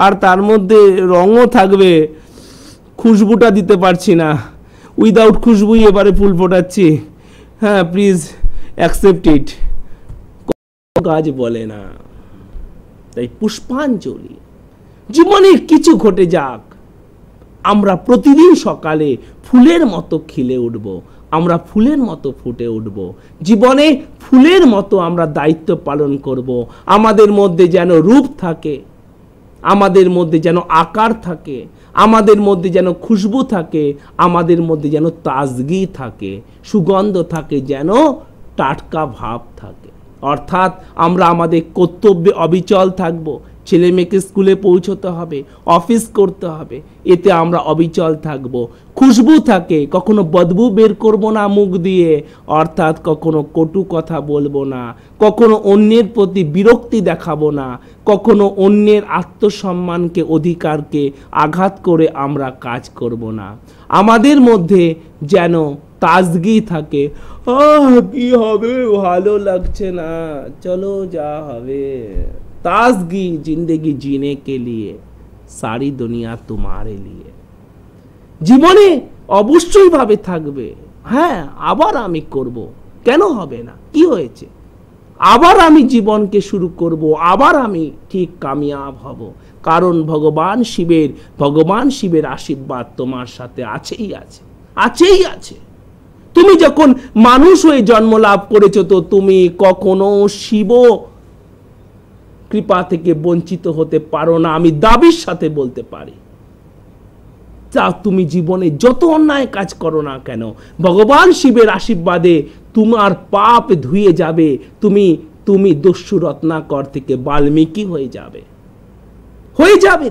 আর তার মধ্যে রঙও থাকবে, খুশবুটা দিতে পারছি না, উইদাউট খুশবুই এবারে ফুল ফোটাচ্ছি, হ্যাঁ প্লিজ অ্যাকসেপ্ট ইট। গাছ বলে না। তাই পুষ্পাঞ্জলি, জীবনে কিছু ঘটে যাক, আমরা প্রতিদিন সকালে ফুলের মতো খিলে উঠব, আমরা ফুলের মতো ফুটে উঠব, জীবনে ফুলের মতো আমরা দায়িত্ব পালন করব। আমাদের মধ্যে যেন রূপ থাকে, আমাদের মধ্যে যেন আকার থাকে, আমাদের মধ্যে যেন খুশবু থাকে, আমাদের মধ্যে যেন তাজগি থাকে, সুগন্ধ থাকে, যেন টাটকা ভাব থাকে। অর্থাৎ আমরা আমাদের কর্তব্যে অবিচল থাকব। ছেলে মেয়েকে স্কুলে পৌঁছতে হবে, অফিস করতে হবে, এতে আমরা অবিচল থাকব। খুশবু থাকে, কখনো বদবু বের করব না মুখ দিয়ে, অর্থাৎ কখনো কটু কথা বলবো না, কখনো অন্যের প্রতি বিরক্তি দেখাবো না, কখনো অন্যের আত্মসম্মানকে অধিকারকে আঘাত করে আমরা কাজ করব না। আমাদের মধ্যে যেন তাজগি থাকে, কি হবে ভালো লাগছে না, চলো যা হবে। ताजगी जिंदगी जीने के लिए, सारी दुनिया तुम्हारे लिए। জীবনে অবশ্যই ভাবে থাকবে, হ্যাঁ আবার আমি করব, কেন হবে না, কি হয়েছে, আবার আমি জীবনকে শুরু করব, আবার আমি ঠিক কামিয়াব হব, কারণ ভগবান শিবের আশীর্বাদ তোমার সাথে আছেই আছে, আছেই আছে। তুমি যখন মানুষ হয়ে জন্ম লাভ করেছো তো তুমি কখনো শিব কৃপা থেকে বঞ্চিত হতে পারো না, আমি দাবির সাথে বলতে পারি। যা তুমি জীবনে যত অন্যায় কাজ করো না কেন, ভগবান শিবের আশীর্বাদে তোমার পাপ ধুয়ে যাবে, তুমি দস্যু রত্নাকর থেকে বাল্মীকি হয়ে যাবে,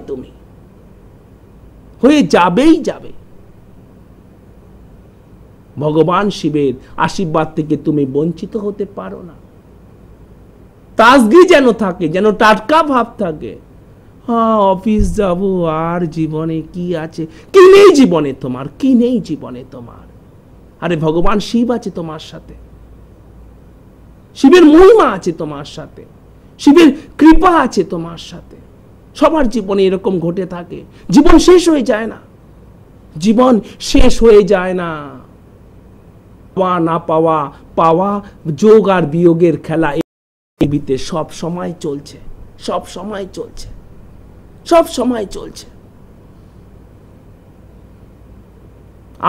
তুমি হয়ে যাবেই যাবে। ভগবান শিবের আশীর্বাদ থেকে তুমি বঞ্চিত হতে পারো না। তাজগি যেন থাকে, যেন টাটকা ভাব থাকে। হ্যাঁ অফিস যাব, আর জীবনে কি আছে, কি নেই জীবনে তোমার, কি নেই জীবনে তোমার, আরে ভগবান শিব আছে তোমার সাথে, শিবের মহিমা আছে তোমার সাথে, শিবের কৃপা আছে তোমার সাথে। সবার জীবনে এরকম ঘটে থাকে, জীবন শেষ হয়ে যায় না, জীবন শেষ হয়ে যায় না। পাওয়া না পাওয়া, পাওয়া যোগ আর বিয়োগের খেলা পৃথিবীতে সব সময় চলছে, সব সময় চলছে, সব সময় চলছে।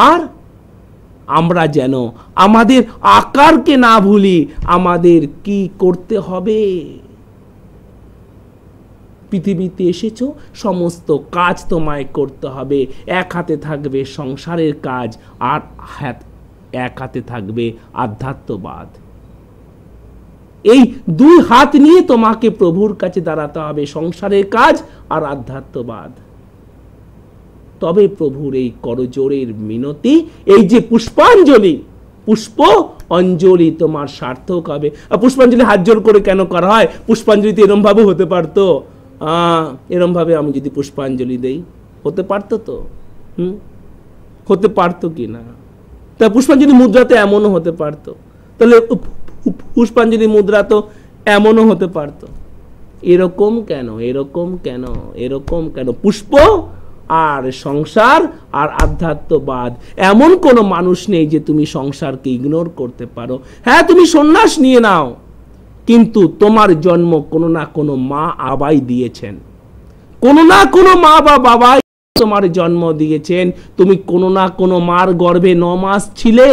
আর আমরা যেন আমাদের আকারকে না ভুলি, আমাদের কি করতে হবে। পৃথিবীতে এসেছো, সমস্ত কাজ তোমায় করতে হবে। এক হাতে থাকবে সংসারের কাজ, আর এক হাতে থাকবে আধ্যাত্মবাদ। এই দুই হাত নিয়ে তোমাকে প্রভুর কাছে দাঁড়াতে হবে, সংসারের কাজ আর আধ্যাত্মবাদ। তবে প্রভুর এই করজোড়ের মিনতি, এই যে পুষ্পাঞ্জলি, পুষ্প অঞ্জলি তোমার সার্থক হবে। পুষ্পাঞ্জলি হাত জোর করে কেন করা হয়? পুষ্পাঞ্জলিতে এরম ভাবে হতে পারতো, এরম ভাবে আমি যদি পুষ্পাঞ্জলি দেই হতে পারতো তো, হতে পারতো কি না? তা পুষ্পাঞ্জলি মুদ্রাতে এমনও হতে পারতো, তাহলে পুষ্পাঞ্জলি মুদ্রা তো এমনও হতে পারতো। এরকম কেন, এরকম কেন, এরকম কেন? পুষ্প আর সংসার আর আধ্যাত্মবাদ, এমন কোনো মানুষ নেই যে তুমি সংসারকে ইগনোর করতে পারো। হ্যাঁ তুমি সন্ন্যাস নিয়ে নাও, কিন্তু তোমার জন্ম কোনো না কোনো মা আবাই দিয়েছেন, কোনো না কোনো মা বা বাবাই তোমার জন্ম দিয়েছেন। তুমি কোনো না কোনো মার গর্ভে 9 মাস ছিলে,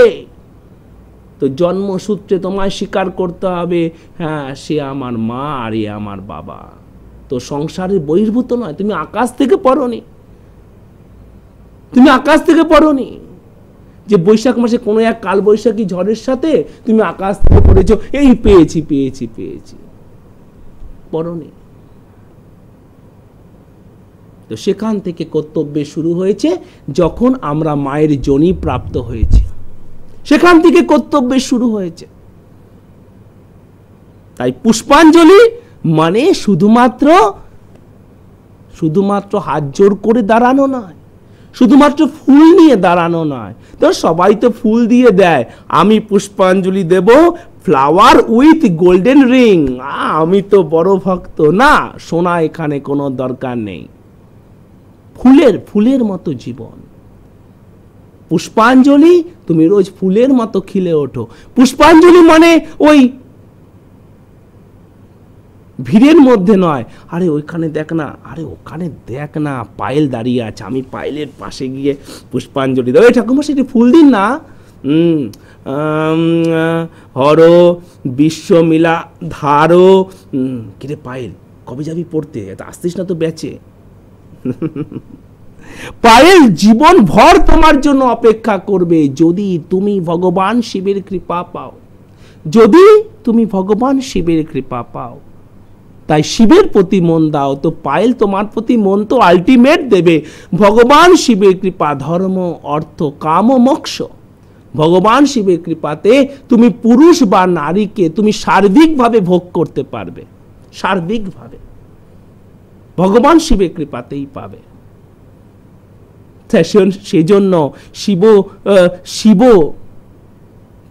তো জন্মসূত্রে তোমায় স্বীকার করতে হবে, হ্যাঁ সে আমার মা আর এ আমার বাবা। তো সংসারের বহির্ভূত নয়, তুমি আকাশ থেকে পড়োনি, তুমি আকাশ থেকে পড়োনি যে বৈশাখ মাসে কোনো এক কালবৈশাখী ঝড়ের সাথে তুমি আকাশ থেকে পড়েছো এই পেয়েছি পেয়েছি পেয়েছি, পড়োনি। তো সেখান থেকে কর্তব্য শুরু হয়েছে যখন আমরা মায়ের যোনি প্রাপ্ত হয়েছি, সেখান থেকে কর্তব্য শুরু হয়েছে। তাই পুষ্পাঞ্জলি মানে শুধুমাত্র হাত জোর করে দাঁড়ানো নয়, শুধুমাত্র ফুল নিয়ে দাঁড়ানো নয়। তো সবাই তো ফুল দিয়ে দেয়, আমি পুষ্পাঞ্জলি দেব ফ্লাওয়ার উইথ গোল্ডেন রিং, আমি তো বড় ভক্ত। না, সোনা এখানে কোনো দরকার নেই। ফুলের মতো জীবন। পুষ্পাঞ্জলি, তুমি রোজ ফুলের মতো খিলে ওঠো। পুষ্পাঞ্জলি মানে ওই ভিড়ের মধ্যে নয়, আরে ওইখানে দেখ না, আরে ওখানে দেখ না পায়েল দাঁড়িয়ে আছে, আমি পায়েলের পাশে গিয়ে পুষ্পাঞ্জলি দেবো। এই ঠাকুমা সেটি ফুল দিন না। হর বিশ্বমিলা ধারো, কিরে পায়েল কবে যাবি পড়তে, আসতিস না তো বেচে। পায়েল জীবন ভর তোমার জন্য অপেক্ষা করবে যদি তুমি ভগবান শিবের কৃপা পাও, যদি তুমি ভগবান শিবের কৃপা পাও। তাই শিবের প্রতি মন দাও, তো পায়েল তোমার প্রতি মন তো আলটিমেট দেবে। ভগবান শিবের কৃপা, ধর্ম অর্থ কাম ও মোক্ষ। ভগবান শিবের কৃপাতে তুমি পুরুষ বা নারীকে তুমি সার্বিকভাবে ভোগ করতে পারবে, সার্বিকভাবে ভগবান শিবের কৃপাতেই পাবে। সেই জন্য শিব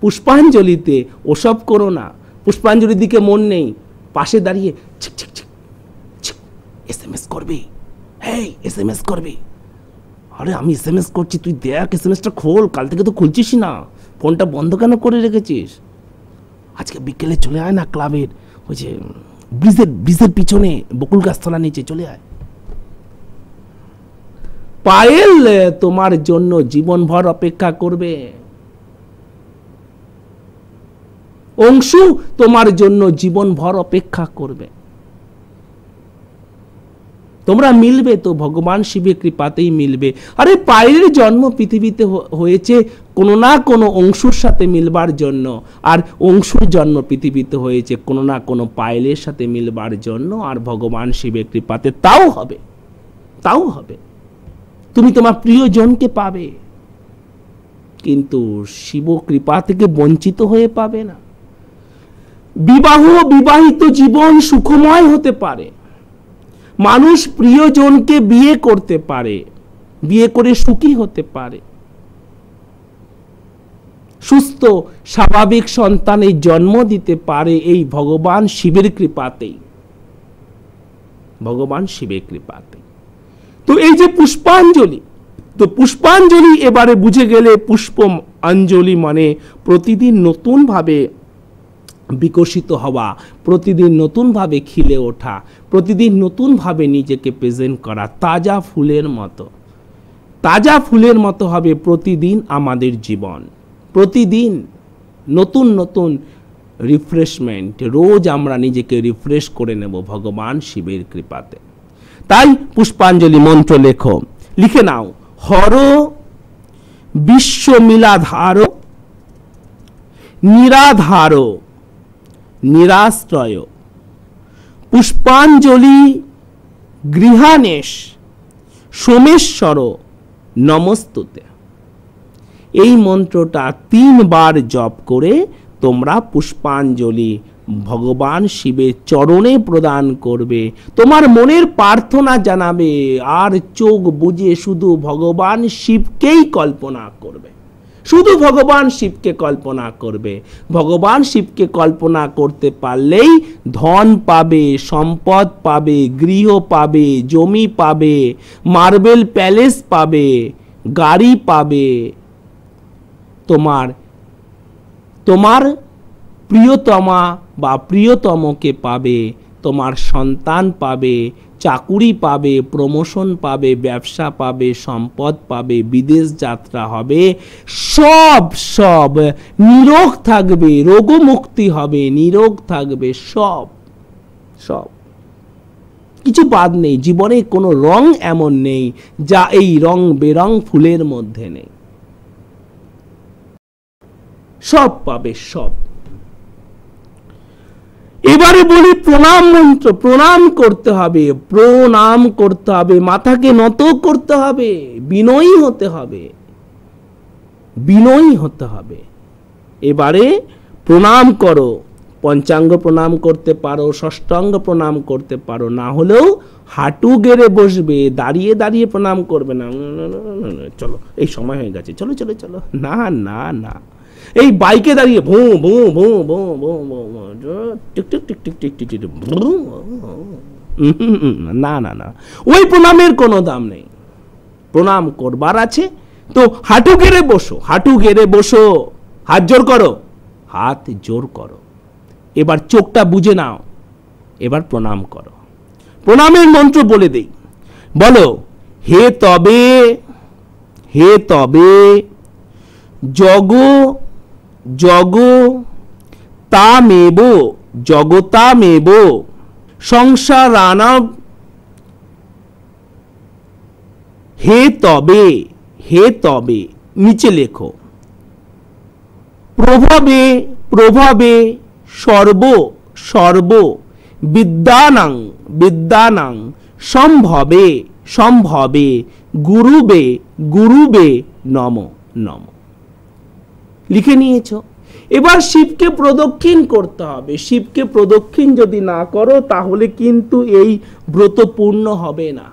পুষ্পাঞ্জলিতে ওসব করো না। পুষ্পাঞ্জলির দিকে মন নেই, পাশে দাঁড়িয়ে six six six six SMS করবি, হেই এসএমএস করবি। আরে আমি এসএমএস করছি, তুই দেখ এসএমএসটা খোল, কাল থেকে তো খুলছিস না, ফোনটা বন্ধ কেন করে রেখেছিস? আজকে বিকেলে চলে আয় না ক্লাবের ওই যে ব্রিজের পিছনে বকুল গাছতলা নিচে চলে আয়। পায়েল তোমার জন্য জীবনভর অপেক্ষা করবে, অংশু তোমার জন্য জীবনভর অপেক্ষা করবে। তোমরা মিলবে তো ভগবান শিবের কৃপাতেই মিলবে। আরে পায়েলের জন্ম পৃথিবীতে হয়েছে কোনো না কোনো অংশুর সাথে মিলবার জন্য, আর অংশুর জন্ম পৃথিবীতে হয়েছে কোনো না কোনো পায়েলের সাথে মিলবার জন্য, আর ভগবান শিবের কৃপাতে তাও হবে, তাও হবে। তুমি তোমার প্রিয়জনকে পাবে, কিন্তু শিব কৃপা থেকে বঞ্চিত হয়ে পাবে না। বিবাহিত জীবন সুখময় হতে পারে, মানুষ প্রিয়জনকে বিয়ে করতে পারে, বিয়ে করে সুখী হতে পারে, সুস্থ স্বাভাবিক সন্তানের জন্ম দিতে পারে এই ভগবান শিবের কৃপাতেই, ভগবান শিবের কৃপাতেই। তো এই যে পুষ্পাঞ্জলি, তো পুষ্পাঞ্জলি এবারে বুঝে গেলে পুষ্পাঞ্জলি মানে প্রতিদিন নতুন ভাবে বিকশিত হওয়া, প্রতিদিন নতুন ভাবে খিলে ওঠা, প্রতিদিন নতুন ভাবে নিজেকে প্রেজেন্ট করা, তাজা ফুলের মতো, তাজা ফুলের মতো হবে প্রতিদিন আমাদের জীবন। প্রতিদিন নতুন নতুন রিফ্রেশমেন্ট, রোজ আমরা নিজেকে রিফ্রেশ করে নেব ভগবান শিবের কৃপাতে। তাই পুষ্পাঞ্জলি মন্ত্র লেখো, লিখে নাও, হর বিশ্বমিলাধার নিরাধার নিরাশ্রয় পুষ্পাঞ্জলি গৃহানেশ সোমেশ্বর নমস্তুতে। এই মন্ত্রটা 3 বার জপ করে তোমরা পুষ্পাঞ্জলি ভগবান শিবের চরণে প্রদান করবে, তোমার মনের প্রার্থনা জানাবে, আর চোখ বুজে শুধু ভগবান শিবকেই কল্পনা করবে, শুধু ভগবান শিবকে কল্পনা করবে। ভগবান শিবকে কল্পনা করতে পারলেই ধন পাবে, সম্পদ পাবে, গৃহ পাবে, জমি পাবে, মার্বেল প্যালেস পাবে, গাড়ি পাবে, তোমার প্রিয়তমা বা প্রিয়তমকে পাবে, তোমার সন্তান পাবে, চাকুরি পাবে, প্রমোশন পাবে, ব্যবসা পাবে, সম্পদ পাবে, বিদেশ যাত্রা হবে, সব সব নিরোগ থাকবে, রোগমুক্তি হবে, নিরোগ থাকবে, সব সব কিছু বাদ নেই। জীবনে কোনো রং এমন নেই যা এই রং বেরং ফুলের মধ্যে নেই, সব পাবে সব। এবারে বলি প্রণাম মন্ত্র। প্রণাম করতে হবে, প্রণাম করতে হবে, মাথাকে নত করতে হবে, বিনয়ী হতে হবে, বিনয়ী হতে হবে। এবারে প্রণাম করো, পঞ্চাঙ্গ প্রণাম করতে পারো, ষষ্ঠাঙ্গ প্রণাম করতে পারো, না হলেও হাঁটু গেড়ে বসবে, দাঁড়িয়ে দাঁড়িয়ে প্রণাম করবে না। চলো এই সময় হয়ে গেছে, চলো চলো চলো, না না না, এই বাইকে দাঁড়িয়ে ভু ভু ভু ভু ভু tick tick tick tick tick tick tick, না না না, ওই প্রণামের কোনো দাম নেই। প্রণাম করবার আছে তো হাঁটু গেড়ে বসো, হাঁটু গেড়ে বসো, হাত জোর করো, হাত জোর করো। এবার চোখটা বুঝে নাও, এবার প্রণাম করো। প্রণামের মন্ত্র বলে দেই, বলো হে তবে, হে তবে জগ জগ তামেব, জগতামেব সংসারানাব, হে তবে, হে তবে নিচে লেখো, প্রভাবে প্রভাবে সর্ব সর্ব বিদ্যানাং বিদ্যানাং সম্ভবে সম্ভবে গুরুবে গুরুবে নম নম। লিখে নিয়েছো? এবার শিবকে প্রদক্ষিণ করতে হবে। শিবকে প্রদক্ষিণ যদি না করো তাহলে কিন্তু এই ব্রত পূর্ণ হবে না।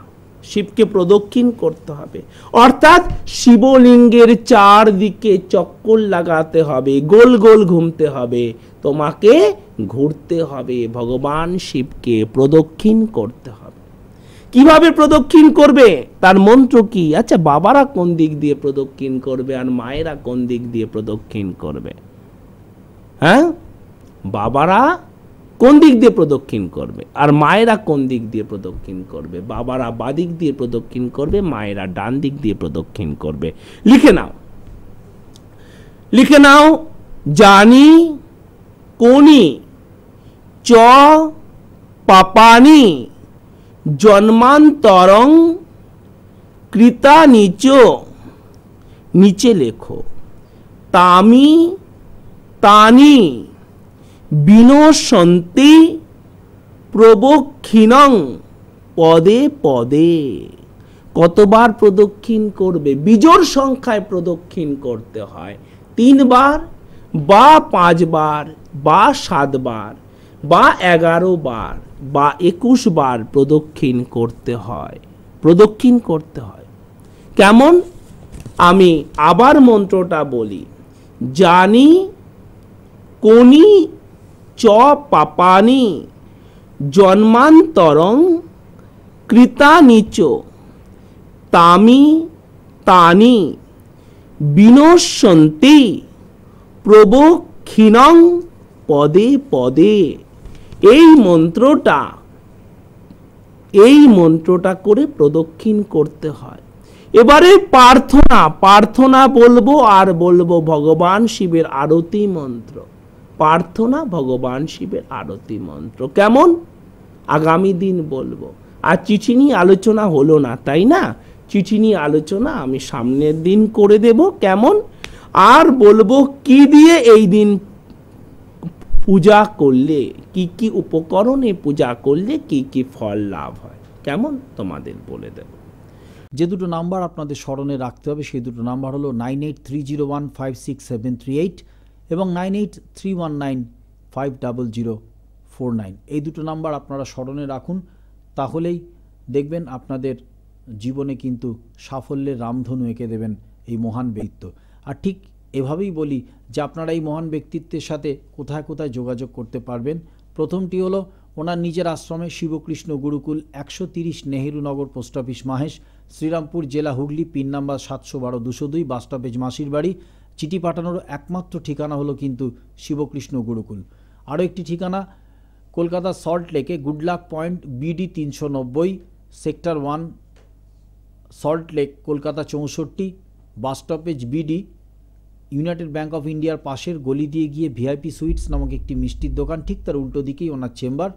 শিবকে প্রদক্ষিণ করতে হবে, অর্থাৎ শিবলিঙ্গের চারদিকে চক্কর লাগাতে হবে, গোল গোল ঘুরতে হবে, তোমাকে ঘুরতে হবে, ভগবান শিবকে প্রদক্ষিণ করতে হবে। কিভাবে প্রদক্ষিণ করবে, তার মন্ত্র কি? আচ্ছা, বাবারা কোন দিক দিয়ে প্রদক্ষিণ করবে আর মায়েরা কোন দিক দিয়ে প্রদক্ষিণ করবে? হ্যাঁ, বাবারা কোন দিক দিয়ে প্রদক্ষিণ করবে আর মায়েরা কোন দিক দিয়ে প্রদক্ষিণ করবে? বাবারা বাদিক দিয়ে প্রদক্ষিণ করবে, মায়েরা ডান দিক দিয়ে প্রদক্ষিণ করবে। লিখে নাও, লিখে নাও। জানি কোনি চ পাপানি জন্মান্তরং কৃতা নিচ, নিচে লেখো, তামি তানি বিনশন্তি প্রদক্ষিণং পদে পদে। কতবার প্রদক্ষিণ করবে? বিজোড় সংখ্যায় প্রদক্ষিণ করতে হয়। 3 বার বা 5 বার বা 7 বার বা 11 বার বা 21 বার প্রদক্ষিণ করতে হয়, প্রদক্ষিণ করতে হয়। কেমন? আমি আবার মন্ত্রটা বলি, জানি কোনি চ পাপানি জন্মান্তরং কৃতানিচ তামি তানি বিনশন্তি প্রদক্ষিণং পদে পদে। এই মন্ত্রটা করে প্রদক্ষিণ করতে হয়। এবারে প্রার্থনা, প্রার্থনা বলবো আর বলবো ভগবান শিবের আরতি মন্ত্র। প্রার্থনা ভগবান শিবের আরতি মন্ত্র কেমন? আগামী দিন বলবো। আর চিঠি নিয়ে আলোচনা হলো না, তাই না? চিঠি নিয়ে আলোচনা আমি সামনের দিন করে দেব। কেমন? আর বলবো কি দিয়ে এই দিন পূজা করলে, কি কি উপকরণে পূজা করলে কি কি ফল লাভ হয়, কেমন তোমাদের বলে দেব। যে দুটো নাম্বার আপনাদের স্মরণে রাখতে হবে সেই দুটো নাম্বার হলো 9830156738 এবং 9831950049। এই দুটো নাম্বার আপনারা স্মরণে রাখুন, তাহলেই দেখবেন আপনাদের জীবনে কিন্তু সাফল্যের রামধনু এঁকে দেবেন এই মহান ব্যক্তিত্ব। আর ঠিক এভাবেই বলি যে আপনারা এই মহান ব্যক্তিত্বের সাথে কোথায় কোথায় যোগাযোগ করতে পারবেন। প্রথমটি হলো ওনার নিজের আশ্রমে শিবকৃষ্ণ গুরুকুল, 130 নেহেরু নগর, পোস্ট অফিস মাহেশ, শ্রীরামপুর জেলা, Hooghly, pin number 712-202, bus stoppage মাসির বাড়ি। চিঠি পাঠানোর একমাত্র ঠিকানা হলো কিন্তু শিবকৃষ্ণ গুরুকুল। আরও একটি ঠিকানা কলকাতা সল্ট লেকে Goodluck point BD 390, sector 1, salt lake, Kolkata 64, bus stoppage BD, United bank of ইন্ডিয়ার পাশের গলি দিয়ে গিয়ে VIP সুইটস নামক একটি মিষ্টির দোকান, ঠিক তার উল্টো দিকেই ওনার চেম্বার।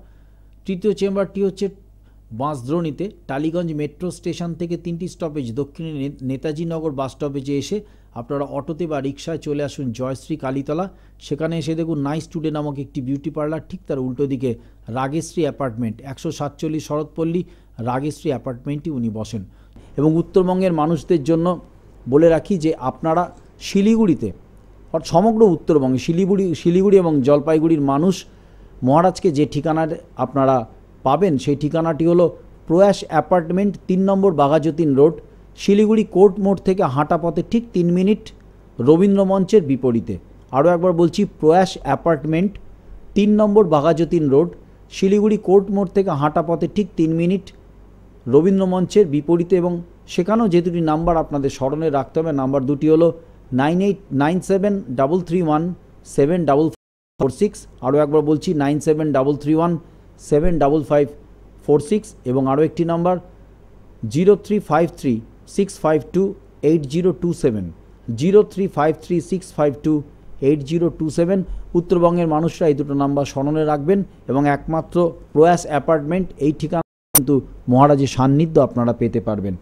তৃতীয় চেম্বারটি হচ্ছে বাঁশদ্রোণীতে, টালিগঞ্জ মেট্রো স্টেশন থেকে 3টি স্টপেজ দক্ষিণে নেতাজি নগর বাস স্টপেজে এসে আপনারা অটোতে বা রিক্সায় চলে আসুন জয়শ্রী কালীতলা। সেখানে এসে দেখুন নাইস টুডে নামক একটি বিউটি পার্লার, ঠিক তার উল্টো দিকে রাগেশ্রী অ্যাপার্টমেন্ট, 147 শরৎপল্লী রাগেশ্রী অ্যাপার্টমেন্টটি উনি বসেন। এবং উত্তরবঙ্গের মানুষদের জন্য বলে রাখি যে আপনারা শিলিগুড়িতে, সমগ্র উত্তরবঙ্গে শিলিগুড়ি এবং জলপাইগুড়ির মানুষ মহারাজকে যে ঠিকানার আপনারা পাবেন সেই ঠিকানাটি হলো প্রয়াস অ্যাপার্টমেন্ট, 3 নম্বর বাঘাযতীন রোড, শিলিগুড়ি কোর্ট মোড় থেকে হাঁটা পথে ঠিক 3 মিনিট, রবীন্দ্র মঞ্চের বিপরীতে। আরও একবার বলছি, প্রয়াস অ্যাপার্টমেন্ট, 3 নম্বর বাঘাযতীন রোড, শিলিগুড়ি কোর্ট মোড় থেকে হাঁটা পথে ঠিক 3 মিনিট, রবীন্দ্র মঞ্চের বিপরীতে। এবং সেখানেও যে দুটি নাম্বার আপনাদের স্মরণে রাখতে হবে, নাম্বার দুটি হলো 989733175546, আরও একবার বলছি 9733175546, এবং আরও একটি নাম্বার 0353652827, 0353652827। উত্তরবঙ্গের মানুষরা এই দুটো নাম্বার স্মরণে রাখবেন এবং একমাত্র প্রয়াস অ্যাপার্টমেন্ট এই ঠিকানা কিন্তু মহারাজের সান্নিধ্য আপনারা পেতে পারবেন।